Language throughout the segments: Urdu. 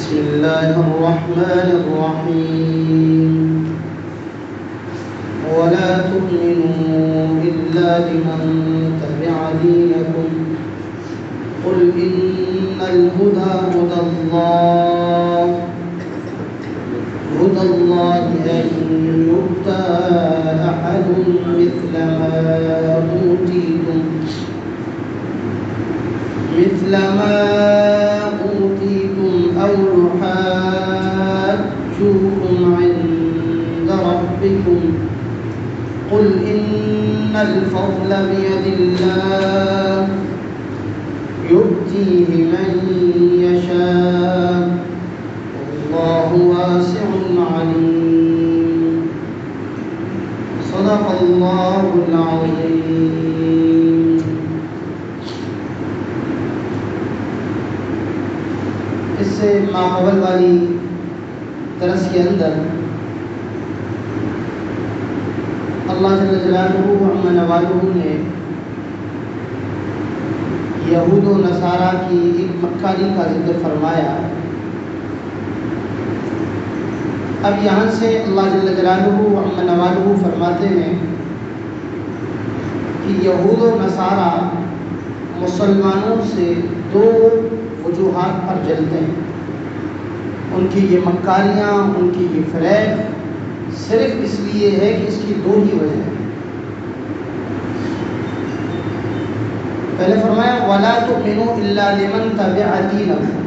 بسم الله الرحمن الرحيم ولا تؤمنوا إلا لمن تبع دينكم قل إن الهدى هدى الله أن يؤتى أحد مثل ما أوتيتم أو يحاجوكم عند ربكم قل إن الفضل بيد الله يؤتيه من يشاء والله واسع عليم صدق الله العظيم. اس سے ماقبل والی درس کے اندر اللہ جل جلالہ و عم نوالہ نے یہود و نصارہ کی ایک مکاری کا ذکر فرمایا. اب یہاں سے اللہ جل جلالہ و عم نوالہ فرماتے ہیں کہ یہود و نصارہ مسلمانوں سے دو وجوہات پر جلتے ہیں. ان کی یہ مکاریاں، ان کی یہ فریب صرف اس لیے ہے کہ اس کی دو ہی وجہ ہے. پہلے فرمایا وَلَا تُؤْمِنُوا إِلَّا لِمَنْ تَبِعَ دِينَكُمْ،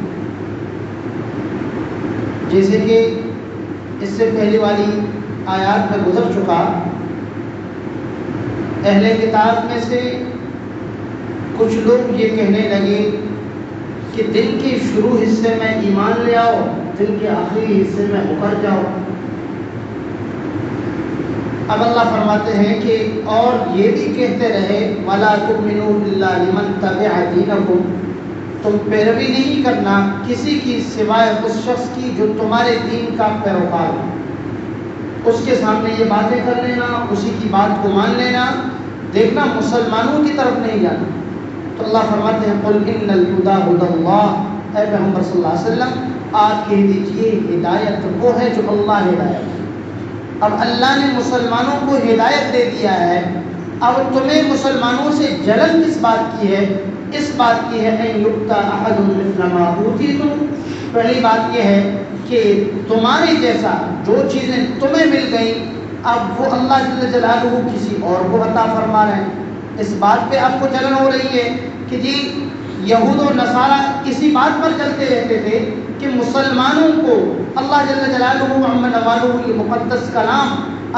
جیسے کہ اس سے پہلے والی آیات میں گزر چکا. اہل کتاب میں سے کچھ لوگ یہ کہنے لگے کہ دن کے شروع حصے میں ایمان لے آؤ، دن کے آخری حصے میں مکر جاؤ. اب اللہ فرماتے ہیں کہ اور یہ بھی کہتے رہے وَلَا تُؤْمِنُوا إِلَّا لِمَنْ تَبِعَ دِينَكُمْ، تم پیروی نہیں کرنا کسی کی سوائے اس شخص کی جو تمہارے دین کا پیروکار ہو. اس کے سامنے یہ باتیں کر لینا، اسی کی بات کو مان لینا، دیکھنا مسلمانوں کی طرف نہیں جانا. تو اللہ فرماتے ہیں قُلْ إِنَّ الْهُدَى هُدَى اللَّهِ، اے پیغمبر صلی اللہ علیہ وسلم آپ کہہ دیجئے ہدایت وہ ہے جو اللہ ہدایت. اب اللہ نے مسلمانوں کو ہدایت دے دیا ہے، اب تمہیں مسلمانوں سے جلن کس بات کی ہے؟ اس بات کی ہے اَن یؤتی احد مثل ما اوتیتم. پہلی بات یہ ہے کہ تمہارے جیسا جو چیزیں تمہیں مل گئیں اب وہ اللہ جل جلالہ کسی اور کو عطا فرما رہے ہیں. اس بات پہ آپ کو جلن ہو رہی ہے کہ جی یہود و نصارہ اسی بات پر چلتے رہتے تھے کہ مسلمانوں کو اللہ جل جلالہ و عم نوالہ یہ مقدس کلام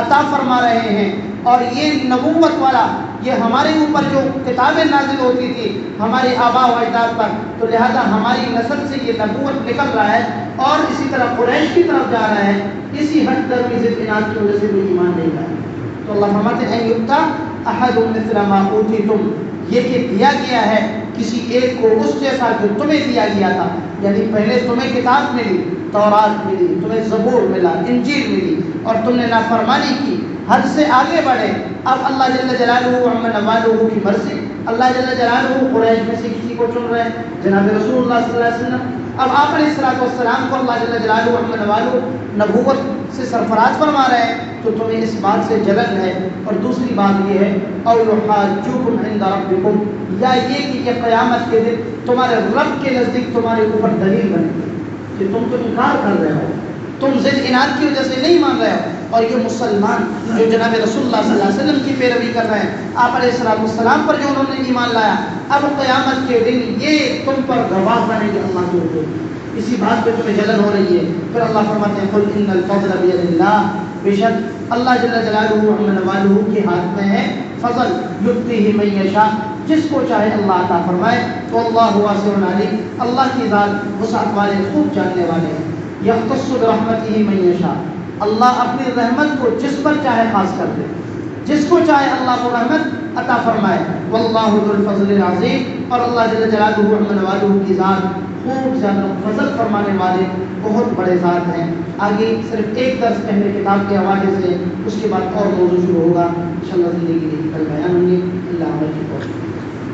عطا فرما رہے ہیں، اور یہ نبوت والا یہ ہمارے اوپر جو کتابیں نازل ہوتی تھی ہمارے آباء و اجداد پر، تو لہذا ہماری نسل سے یہ نبوت نکل رہا ہے اور اسی طرح قریش کی طرف جا رہا ہے. اسی حد درمی ضد اناد کی وجہ سے کوئی ایمان نہیں لایا. تو اللہ فرماتے ہیں یؤتی احد مثل ما اوتیتم، یہ کہ دیا گیا ہے کسی ایک کو اس جیسا جو تمہیں دیا گیا تھا. یعنی پہلے تمہیں کتاب ملی، تورات ملی، تمہیں زبور ملا، انجیل ملی، اور تم نے نافرمانی کی، حد سے آگے بڑھے. اب اللہ جل جلالہ و عم نوالہ کی مرضی، اللہ جل جلالہ قریش میں سے کسی کو چن رہے ہیں جناب رسول اللہ صلی اللہ علیہ وسلم. اب آپ علیہ السلام کو اللہ جل جلالہ و عم نوالہ نبوت سے سرفراز فرما رہے ہیں، تو تمہیں اس بات سے جلن ہے. اور دوسری بات یہ ہے او یحاجوکم عند ربکم، یا یہ کہ یہ قیامت کے دن تمہارے رب کے نزدیک تمہارے اوپر دلیل بنے کہ تم تو انکار کر رہے ہو، تم ضد اناد کی وجہ سے نہیں مان رہے ہو. اور یہ مسلمان جو جناب رسول اللہ صلی اللہ علیہ وسلم کی پیروی کر رہے ہیں، آپ علیہ السلام پر جو انہوں نے ایمان لایا، اب قیامت کے دن یہ تم پر گواہ بنے گے اللہ کے حضور. اسی بات پہ تمہیں جلن ہو رہی ہے. پھر اللہ فرماتے ہیں قل ان الفضل بید اللہ، بے شک اللہ جل جلالہ و عم نوالہ کے ہاتھ میں ہے فضل، یؤتیہ من یشاء، جس کو چاہے اللہ عطا فرمائے. تو اللہ واسع علیم، اللہ کی ذات وسعت والے خوب جاننے والے ہیں. یختص برحمتہ من یشاء، اللہ اپنی رحمت کو جس پر چاہے خاص کر دے، جس کو چاہے اللہ کو رحمت عطا فرمائے. واللہ ذو الفضل العظیم، اور اللہ جل جلالہ و عم نوالہ کی ذات خوب زیادہ فضل فرمانے والے بہت بڑے ذات ہیں. آگے صرف ایک درس پہلے کتاب کے حوالے سے، اس کے بعد اور موضوع شروع ہوگا انشاءاللہ. زندگی کی کل بیان ہوں گے. اللہ عمل کی توفیق.